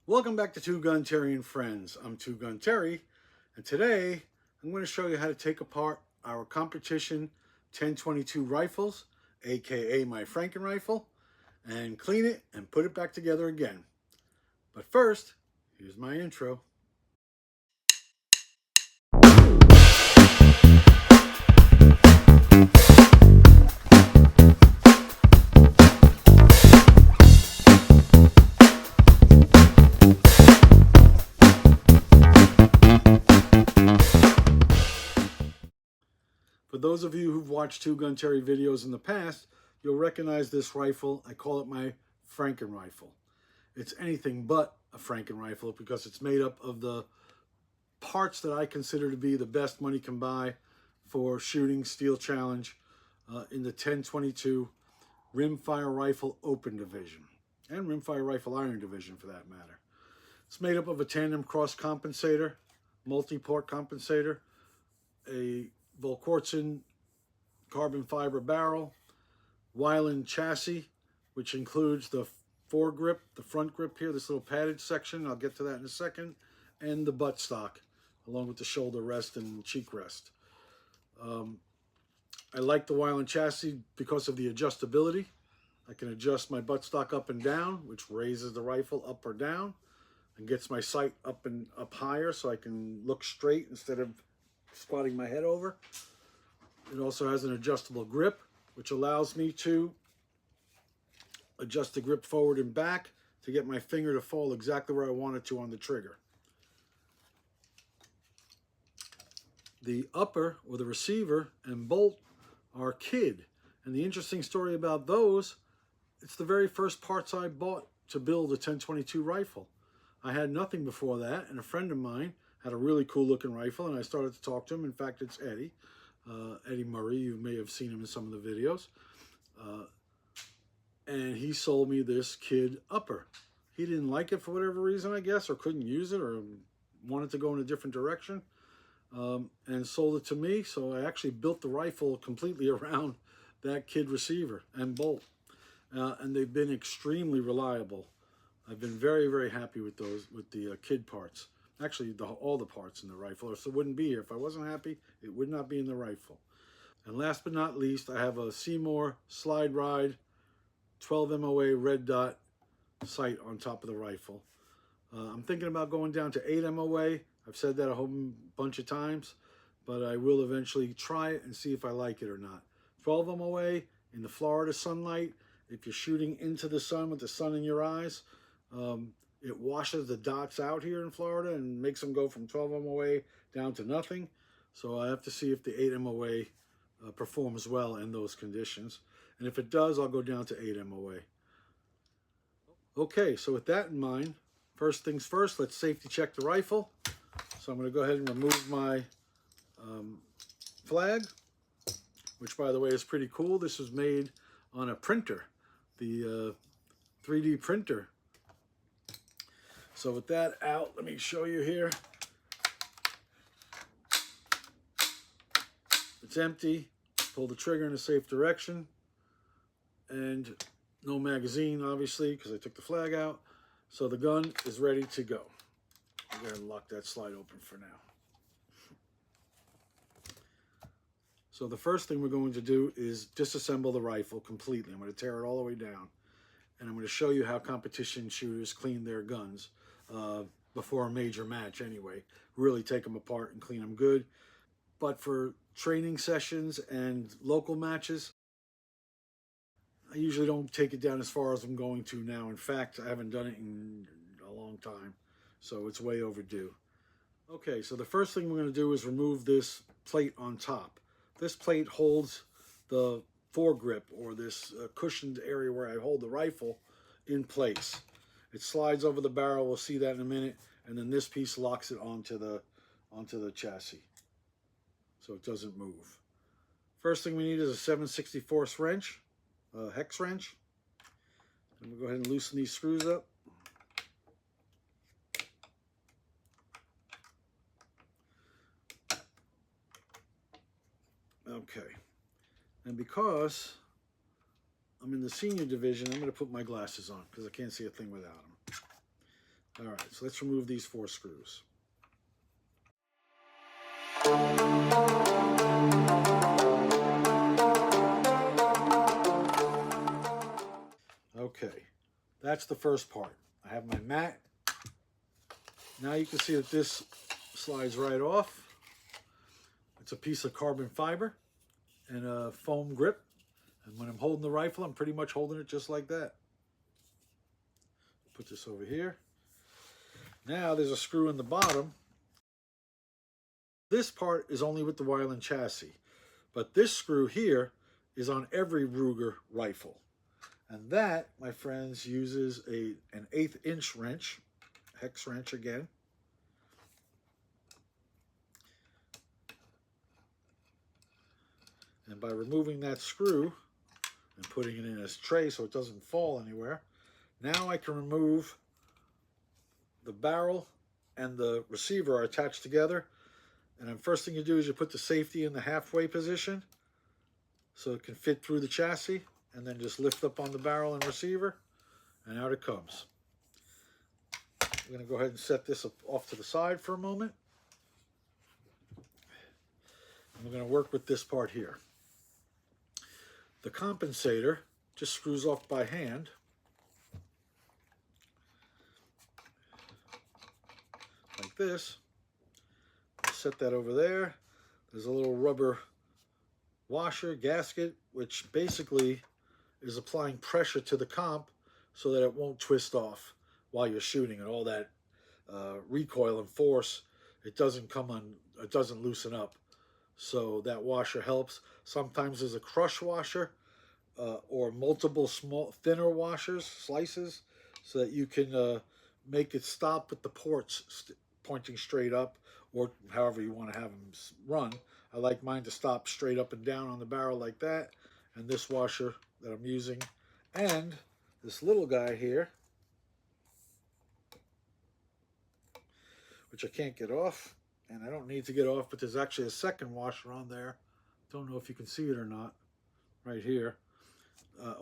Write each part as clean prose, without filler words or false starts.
Welcome back to TwoGunTerry and Friends. I'm TwoGunTerry, and today I'm going to show you how to take apart our competition 1022 rifles, aka my Franken rifle, and clean it and put it back together again. But first, here's my intro. For those of you who've watched TwoGunTerry videos in the past, you'll recognize this rifle. I call it my Franken rifle. It's anything but a Franken rifle because it's made up of the parts that I consider to be the best money can buy for shooting steel challenge in the 1022 Rimfire rifle open division and Rimfire rifle iron division for that matter. It's made up of a tandem cross compensator, multi-port compensator, a Volquartsen carbon fiber barrel, Weiland chassis, which includes the foregrip, the front grip here, this little padded section, I'll get to that in a second, and the buttstock, along with the shoulder rest and cheek rest. I like the Weiland chassis because of the adjustability. I can adjust my buttstock up and down, which raises the rifle up or down, and gets my sight up and up higher so I can look straight instead of squatting my head over. It also has an adjustable grip, which allows me to adjust the grip forward and back to get my finger to fall exactly where I want it to on the trigger. The upper, or the receiver, and bolt are kid. And the interesting story about those, it's the very first parts I bought to build a 1022 rifle. I had nothing before that, and a friend of mine had a really cool looking rifle, and I started to talk to him. In fact, it's Eddie Murray. You may have seen him in some of the videos. And he sold me this kid upper. He didn't like it for whatever reason, I guess, or couldn't use it, or wanted to go in a different direction, and sold it to me. So I actually built the rifle completely around that kid receiver and bolt. And they've been extremely reliable. I've been very, very happy with those, with the kid parts. Actually, all the parts in the rifle, or else it wouldn't be here. If I wasn't happy, it would not be in the rifle. And last but not least, I have a Seymour Slide Ride 12 MOA red dot sight on top of the rifle. I'm thinking about going down to 8 MOA. I've said that a whole bunch of times, but I will eventually try it and see if I like it or not. 12 MOA in the Florida sunlight, if you're shooting into the sun with the sun in your eyes, it washes the dots out here in Florida and makes them go from 12 MOA down to nothing. So I have to see if the 8 MOA performs well in those conditions. And if it does, I'll go down to 8 MOA. Okay, so with that in mind, first things first, let's safety check the rifle. So I'm going to go ahead and remove my flag, which by the way is pretty cool. This was made on a printer, the 3D printer. So with that out, let me show you here. It's empty. Pull the trigger in a safe direction. And no magazine, obviously, because I took the flag out. So the gun is ready to go. I'll go ahead and lock that slide open for now. So the first thing we're going to do is disassemble the rifle completely. I'm going to tear it all the way down. And I'm going to show you how competition shooters clean their guns before a major match anyway. Really take them apart and clean them good. But for training sessions and local matches, I usually don't take it down as far as I'm going to now. In fact, I haven't done it in a long time, so it's way overdue. Okay, so the first thing we're going to do is remove this plate on top. This plate holds the foregrip, or this cushioned area where I hold the rifle, in place. It slides over the barrel, we'll see that in a minute, and then this piece locks it onto the chassis, so it doesn't move. First thing we need is a 7/64 wrench, a hex wrench. And we'll go ahead and loosen these screws up. Okay, and because I'm in the senior division, I'm going to put my glasses on because I can't see a thing without them. All right, so let's remove these 4 screws. Okay, that's the first part. I have my mat. Now you can see that this slides right off. It's a piece of carbon fiber and a foam grip. And when I'm holding the rifle, I'm pretty much holding it just like that. Put this over here. Now there's a screw in the bottom. This part is only with the Weiland chassis, but this screw here is on every Ruger rifle. And that, my friends, uses an 1/8 inch wrench, hex wrench again. And by removing that screw and putting it in a tray so it doesn't fall anywhere, now I can remove the barrel and the receiver are attached together. And the first thing you do is you put the safety in the halfway position so it can fit through the chassis, and then just lift up on the barrel and receiver, and out it comes. We're going to go ahead and set this off to the side for a moment. And we're going to work with this part here. The compensator just screws off by hand. Like this. I'll set that over there. There's a little rubber washer, gasket, which basically is applying pressure to the comp so that it won't twist off while you're shooting, and all that recoil and force, it doesn't loosen up. So that washer helps. Sometimes there's a crush washer or multiple small, thinner washers, slices, so that you can make it stop with the ports pointing straight up, or however you want to have them run. I like mine to stop straight up and down on the barrel like that. And this washer that I'm using, and this little guy here, which I can't get off, and I don't need to get off, but there's actually a second washer on there. Don't know if you can see it or not, right here.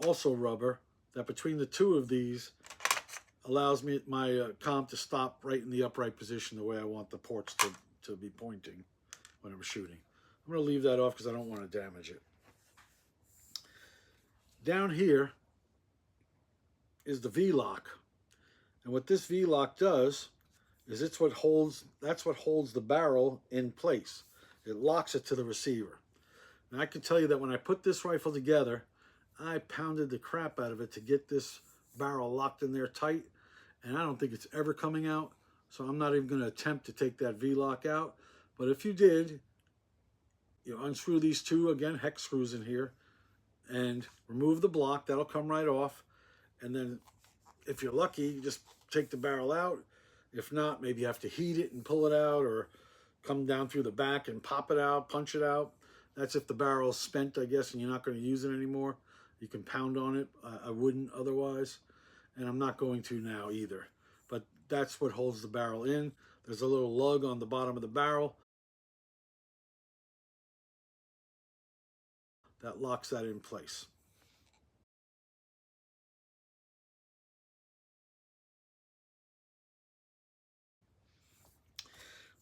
Also rubber, that between the two of these allows me my comp to stop right in the upright position the way I want the ports to be pointing when I'm shooting. I'm going to leave that off because I don't want to damage it. Down here is the V-lock. And what this V-lock does is that's what holds the barrel in place. It locks it to the receiver. And I can tell you that when I put this rifle together, I pounded the crap out of it to get this barrel locked in there tight, and I don't think it's ever coming out, so I'm not even going to attempt to take that V-lock out. But if you did, you unscrew these 2, again, hex screws in here, and remove the block. That'll come right off. And then if you're lucky, you just take the barrel out. If not, maybe you have to heat it and pull it out, or come down through the back and pop it out, punch it out. That's if the barrel's spent, I guess, and you're not going to use it anymore. You can pound on it. I wouldn't otherwise, and I'm not going to now either. But that's what holds the barrel in. There's a little lug on the bottom of the barrel that locks that in place.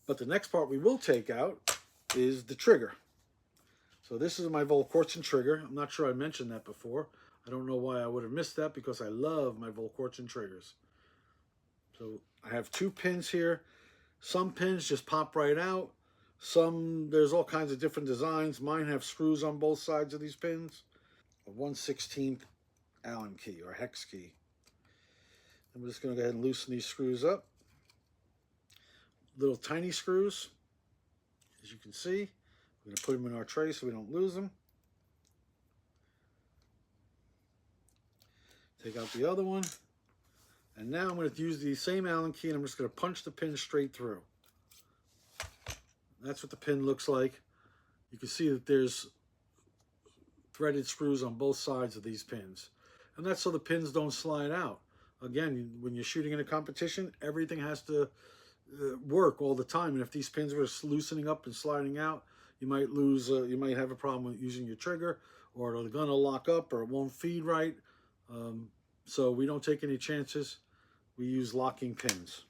But the next part we will take out is the trigger. So this is my Volquartsen trigger. I'm not sure I mentioned that before. I don't know why I would have missed that, because I love my Volquartsen triggers. So I have 2 pins here. Some pins just pop right out. Some, there's all kinds of different designs. Mine have screws on both sides of these pins. A 1/16 Allen key or hex key. I'm just going to go ahead and loosen these screws up. Little tiny screws, as you can see. We're going to put them in our tray so we don't lose them. Take out the other one. And now I'm going to use the same Allen key, and I'm just going to punch the pin straight through. That's what the pin looks like. You can see that there's threaded screws on both sides of these pins. And that's so the pins don't slide out. Again, when you're shooting in a competition, everything has to work all the time. And if these pins were loosening up and sliding out, you might lose, you might have a problem with using your trigger, or the gun will lock up, or it won't feed right. So we don't take any chances. we use locking pins.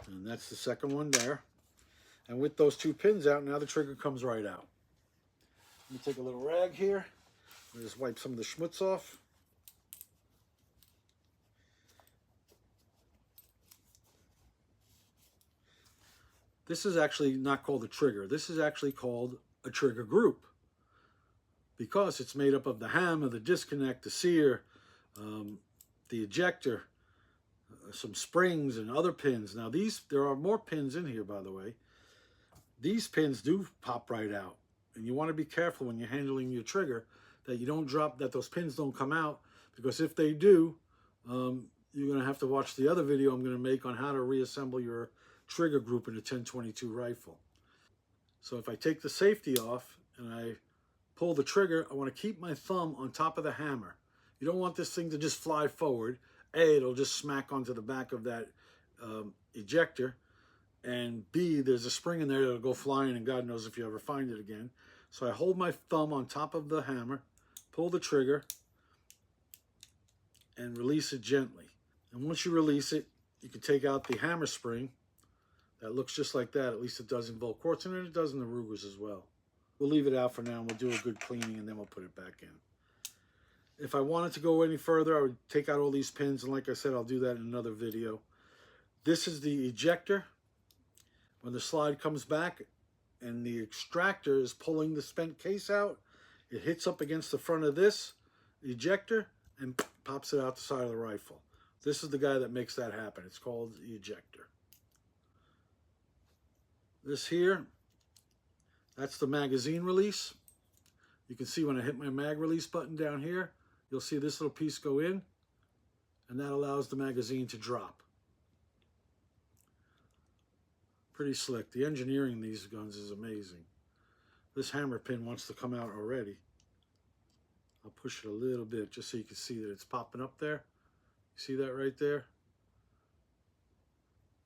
And that's the second one there. And with those 2 pins out, now the trigger comes right out. Let me take a little rag here. I'll just wipe some of the schmutz off. This is actually not called a trigger. This is actually called a trigger group, because it's made up of the hammer, the disconnect, the sear, the ejector, some springs and other pins. Now there are more pins in here, by the way. These pins do pop right out, and you want to be careful when you're handling your trigger that you don't drop, that those pins don't come out, because if they do, you're going to have to watch the other video I'm going to make on how to reassemble your trigger group in a 10/22 rifle. So if I take the safety off and I pull the trigger, I want to keep my thumb on top of the hammer. You don't want this thing to just fly forward. A, it'll just smack onto the back of that ejector, and B, there's a spring in there that'll go flying, and God knows if you ever find it again. So I hold my thumb on top of the hammer, pull the trigger, and release it gently. And once you release it, you can take out the hammer spring. That looks just like that. At least it does in Volquartsen, and it does in the Rugers as well. We'll leave it out for now, and we'll do a good cleaning, and then we'll put it back in. If I wanted to go any further, I would take out all these pins, and like I said, I'll do that in another video. This is the ejector. When the slide comes back and the extractor is pulling the spent case out, it hits up against the front of this ejector and pops it out the side of the rifle. This is the guy that makes that happen. It's called the ejector. This here, that's the magazine release. You can see when I hit my mag release button down here, you'll see this little piece go in, and that allows the magazine to drop. Pretty slick. The engineering in these guns is amazing. This hammer pin wants to come out already. I'll push it a little bit just so you can see that it's popping up there. You see that right there?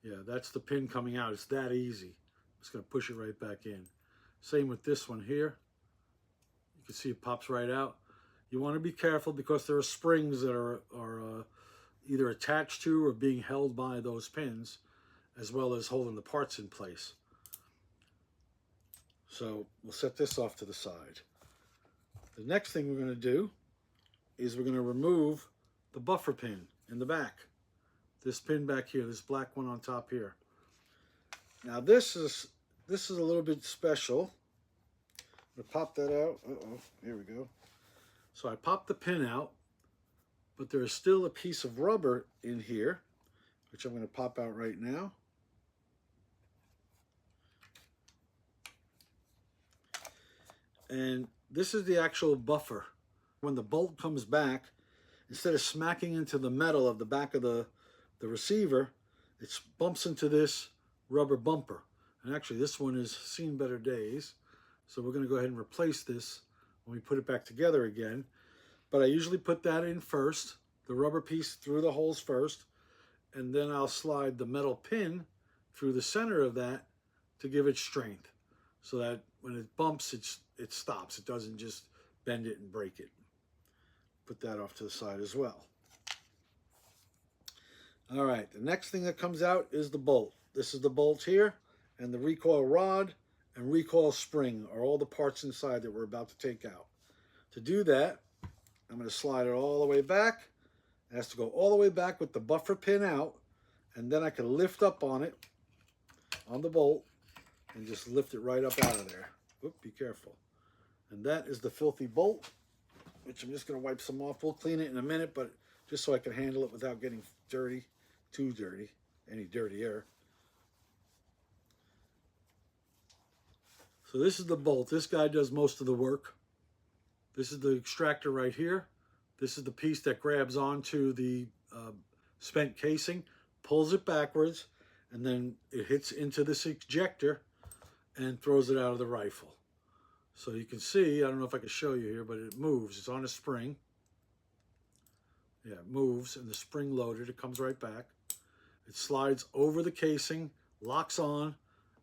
Yeah, that's the pin coming out. It's that easy. I'm just going to push it right back in. Same with this one here. You can see it pops right out. You want to be careful because there are springs that are either attached to or being held by those pins, as well as holding the parts in place. So we'll set this off to the side. The next thing we're going to do is we're going to remove the buffer pin in the back. This pin back here, this black one on top here. Now this is a little bit special. I'm going to pop that out. Uh-oh, here we go. So I popped the pin out, but there is still a piece of rubber in here, which I'm going to pop out right now. And this is the actual buffer. When the bolt comes back, instead of smacking into the metal of the back of the receiver, it bumps into this rubber bumper. And actually this one has seen better days. So we're going to go ahead and replace this when we put it back together again. But I usually put that in first, the rubber piece through the holes first, and then I'll slide the metal pin through the center of that to give it strength, so that when it bumps, it stops. It doesn't just bend it and break it. Put that off to the side as well. All right, the next thing that comes out is the bolt. This is the bolt here, and the recoil rod and recoil spring are all the parts inside that we're about to take out. To do that, I'm going to slide it all the way back. It has to go all the way back with the buffer pin out, and then I can lift up on it, on the bolt, and just lift it right up out of there. Oop, be careful. And that is the filthy bolt, which I'm just going to wipe some off. We'll clean it in a minute, but just so I can handle it without getting dirty, too dirty, any dirty air. So this is the bolt. This guy does most of the work. This is the extractor right here. This is the piece that grabs onto the spent casing, pulls it backwards, and then it hits into this ejector and throws it out of the rifle. So you can see, I don't know if I can show you here, but it moves. It's on a spring. Yeah, it moves, and the spring loaded. It comes right back. It slides over the casing, locks on.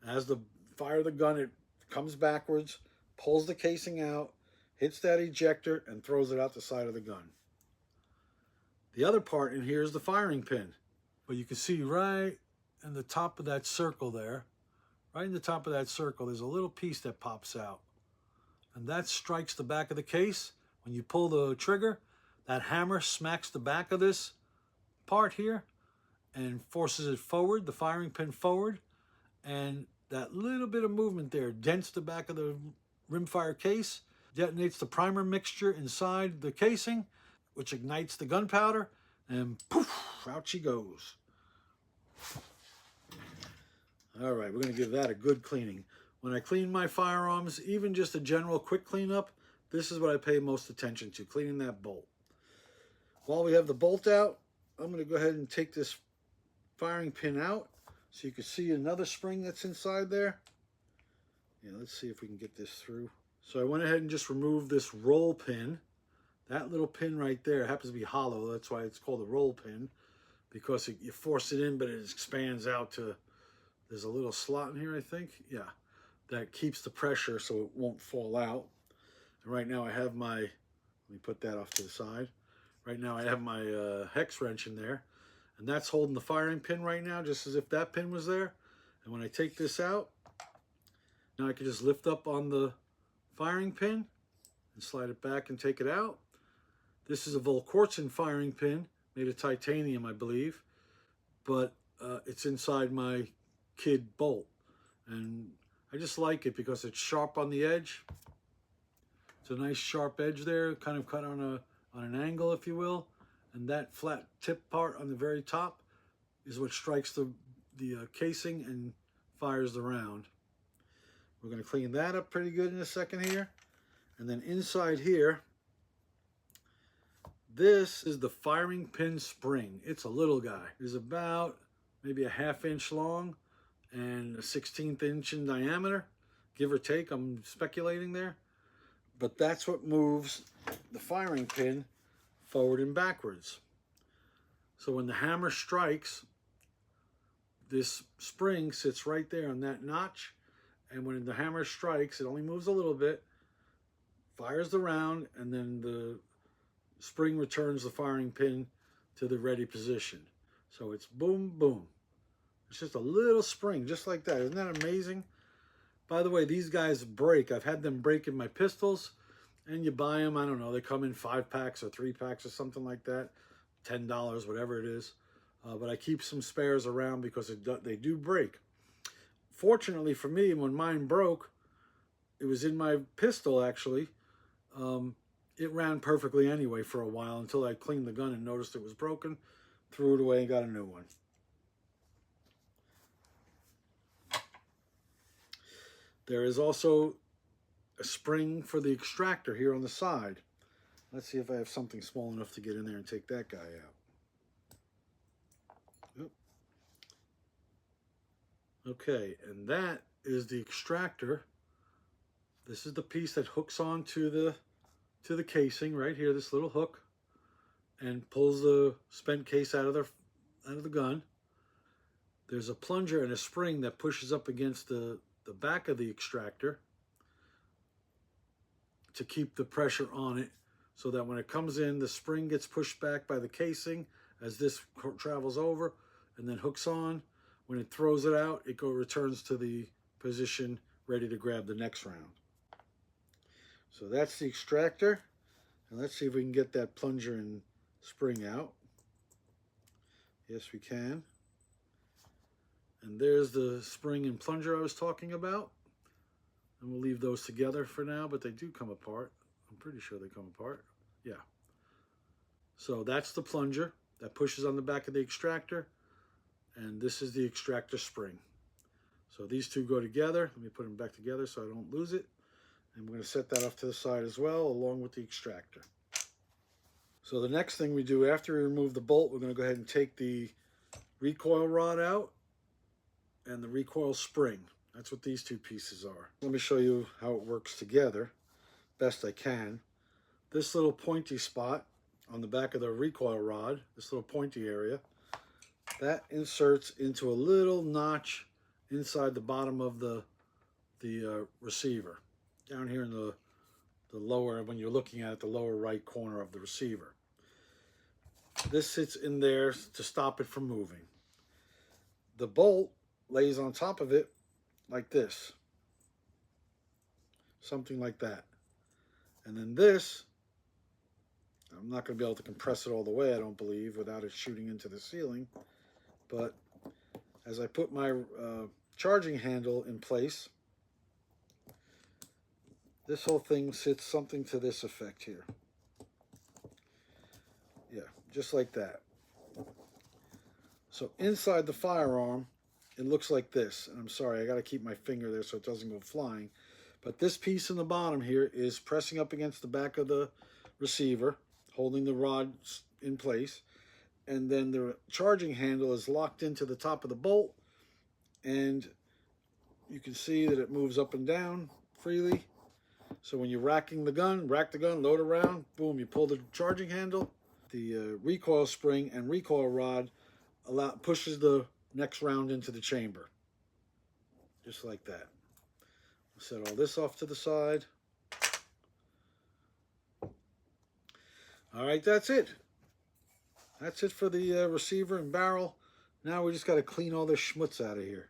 As the fire the gun, it comes backwards, pulls the casing out, hits that ejector, and throws it out the side of the gun. The other part in here is the firing pin. But you can see right in the top of that circle there, right in the top of that circle, there's a little piece that pops out. And that strikes the back of the case. When you pull the trigger, that hammer smacks the back of this part here and forces it forward, the firing pin forward. And that little bit of movement there dents the back of the rimfire case, detonates the primer mixture inside the casing, which ignites the gunpowder, and poof, out she goes. All right, we're going to give that a good cleaning. When I clean my firearms, even just a general quick cleanup, this is what I pay most attention to, cleaning that bolt. While we have the bolt out, I'm going to go ahead and take this firing pin out so you can see another spring that's inside there. Yeah, let's see if we can get this through. So I went ahead and just removed this roll pin. That little pin right there happens to be hollow. That's why it's called a roll pin, because you force it in, but it expands out to, there's a little slot in here, I think. Yeah, that keeps the pressure so it won't fall out. And right now I have my, let me put that off to the side. Right now I have my hex wrench in there, and that's holding the firing pin right now, just as if that pin was there. And when I take this out, now I can just lift up on the firing pin and slide it back and take it out. This is a Volquartsen firing pin, made of titanium, I believe, but it's inside my kid bolt. And I just like it because it's sharp on the edge. It's a nice sharp edge there, kind of cut on an angle, if you will. And that flat tip part on the very top is what strikes the casing and fires the round. We're going to clean that up pretty good in a second here. And then inside here, this is the firing pin spring. It's a little guy. It's about maybe a 1/2 inch long and a 1/16 inch in diameter, give or take. I'm speculating there. But that's what moves the firing pin forward and backwards. So when the hammer strikes, this spring sits right there on that notch. And when the hammer strikes, it only moves a little bit, fires the round, and then the spring returns the firing pin to the ready position. So it's boom, boom. It's just a little spring, just like that. Isn't that amazing? By the way, these guys break. I've had them break in my pistols, and you buy them, I don't know, they come in 5-packs or 3-packs or something like that, $10, whatever it is. But I keep some spares around because they do break. Fortunately for me, when mine broke, it was in my pistol actually. It ran perfectly anyway for a while until I cleaned the gun and noticed it was broken, threw it away and got a new one. There is also a spring for the extractor here on the side. Let's see if I have something small enough to get in there and take that guy out. Oop. Okay, and that is the extractor. This is the piece that hooks onto the casing right here, this little hook, and pulls the spent case out of the gun. There's a plunger and a spring that pushes up against the back of the extractor to keep the pressure on it, so that when it comes in, the spring gets pushed back by the casing as this travels over and then hooks on. When it throws it out, it returns to the position ready to grab the next round. So that's the extractor. And let's see if we can get that plunger and spring out. Yes, we can. And there's the spring and plunger I was talking about. And we'll leave those together for now, but they do come apart. I'm pretty sure they come apart. Yeah. So that's the plunger that pushes on the back of the extractor. And this is the extractor spring. So these two go together. Let me put them back together so I don't lose it. And we're going to set that off to the side as well, along with the extractor. So the next thing we do after we remove the bolt, we're going to go ahead and take the recoil rod out and the recoil spring. That's what these two pieces are. Let me show you how it works together, best I can. This little pointy spot on the back of the recoil rod, this little pointy area, that inserts into a little notch inside the bottom of the receiver. Down here in the lower, when you're looking at it, the lower right corner of the receiver. This sits in there to stop it from moving. The bolt lays on top of it like this. Something like that. And then this, I'm not going to be able to compress it all the way, I don't believe, without it shooting into the ceiling. But as I put my charging handle in place, this whole thing sits something to this effect here. Yeah, just like that. So inside the firearm, it looks like this. And I'm sorry, I got to keep my finger there so it doesn't go flying. But this piece in the bottom here is pressing up against the back of the receiver, holding the rod in place. And then the charging handle is locked into the top of the bolt. And you can see that it moves up and down freely. So when you're racking the gun, rack the gun, load around, boom, you pull the charging handle. The recoil spring and recoil rod pushes the next round into the chamber. Just like that. Set all this off to the side. All right, that's it. That's it for the receiver and barrel. Now we just got to clean all this schmutz out of here.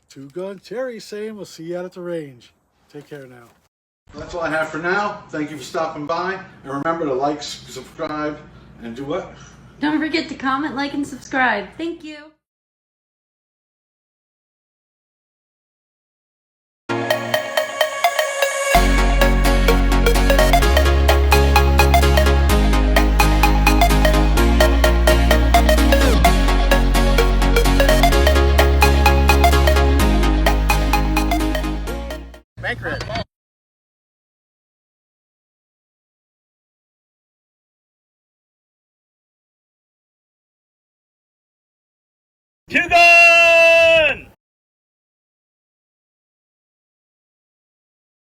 TwoGunTerry saying we'll see you out at the range. Take care now. That's all I have for now. Thank you for stopping by. And remember to like, subscribe, and do what? Don't forget to comment, like, and subscribe. Thank you. Bank red. TwoGun!